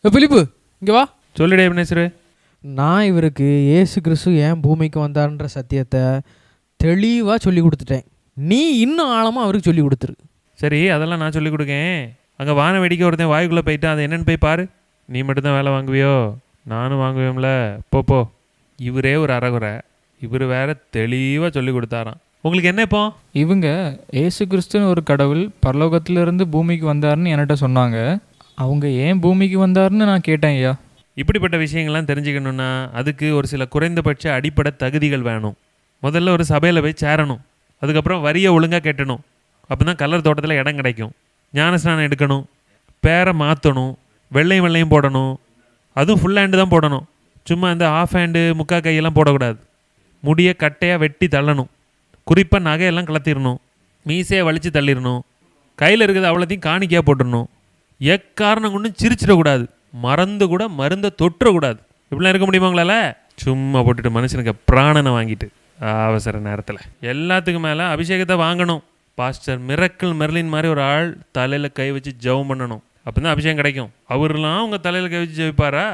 பிலிப்பு இங்கே வா. சொல்லிடே எபினேசரு. நான் இவருக்கு இயேசு கிறிஸ்து ஏன் பூமிக்கு வந்தார்ன்ற சத்தியத்தை தெளிவாக சொல்லி கொடுத்துட்டேன். நீ இன்னும் ஆழமாக அவருக்கு சொல்லி கொடுத்துரு. சரி, அதெல்லாம் நான் சொல்லி கொடுக்கேன். அங்கே வான வேடிக்கை ஒருத்தன் வாய்க்குள்ளே போயிட்டு அது என்னென்னு போய் பாரு. நீ மட்டும்தான் வேலை வாங்குவியோ? நானும் வாங்குவேன்ல. போ. இவரே ஒரு அறகுறை, இவர் வேற தெளிவாக சொல்லி கொடுத்தாராம். உங்களுக்கு என்ன இப்போ? இவங்க ஏசு கிறிஸ்துன்னு ஒரு கடவுள் பரலோகத்திலிருந்து பூமிக்கு வந்தாருன்னு என்கிட்ட சொன்னாங்க. அவங்க ஏன் பூமிக்கு வந்தாருன்னு நான் கேட்டேன் ஐயா. இப்படிப்பட்ட விஷயங்கள்லாம் தெரிஞ்சுக்கணுன்னா அதுக்கு ஒரு சில குறைந்தபட்ச அடிப்படை தகுதிகள் வேணும். முதல்ல ஒரு சபையில் போய் சேரணும். அதுக்கப்புறம் வரியை ஒழுங்காக கட்டணும். அப்போ தான் கலர் தோட்டத்தில் இடம் கிடைக்கும். ஞானஸ்நானம் எடுக்கணும், பேரை மாற்றணும், வெள்ளையும் போடணும். அதுவும் ஃபுல் ஹேண்டு தான் போடணும். சும்மா இந்த ஆஃப் ஹேண்டு முக்கா கையெல்லாம் போடக்கூடாது. முடியை கட்டையாக வெட்டி தள்ளணும். குறிப்பாக நகையெல்லாம் கலத்திடணும். மீசையை வலித்து தள்ளிடணும். கையில் இருக்கிறது அவ்வளோத்தையும் காணிக்கையாக போட்டுடணும். எக்காரணம் கொண்டு சிரிச்சிடக்கூடாது. மறந்து கூட மருந்தை தொட்டுறக்கூடாது. இப்படிலாம் இருக்க முடியுமா உங்களால்? சும்மா போட்டுட்டு மனுஷனுக்கு பிராணனை வாங்கிட்டு அவசர நேரத்தில். எல்லாத்துக்கும் மேலே அபிஷேகத்தை வாங்கணும். பாஸ்டர் மிரக்கிள் மெர்லின் மாதிரி ஒரு ஆள் தலையில் கை வச்சு ஜெபம் பண்ணணும். அப்போ தான் அபிஷேகம் கிடைக்கும். அவரெல்லாம் உங்கள் தலையில் கை வச்சு ஜெபிப்பாரா?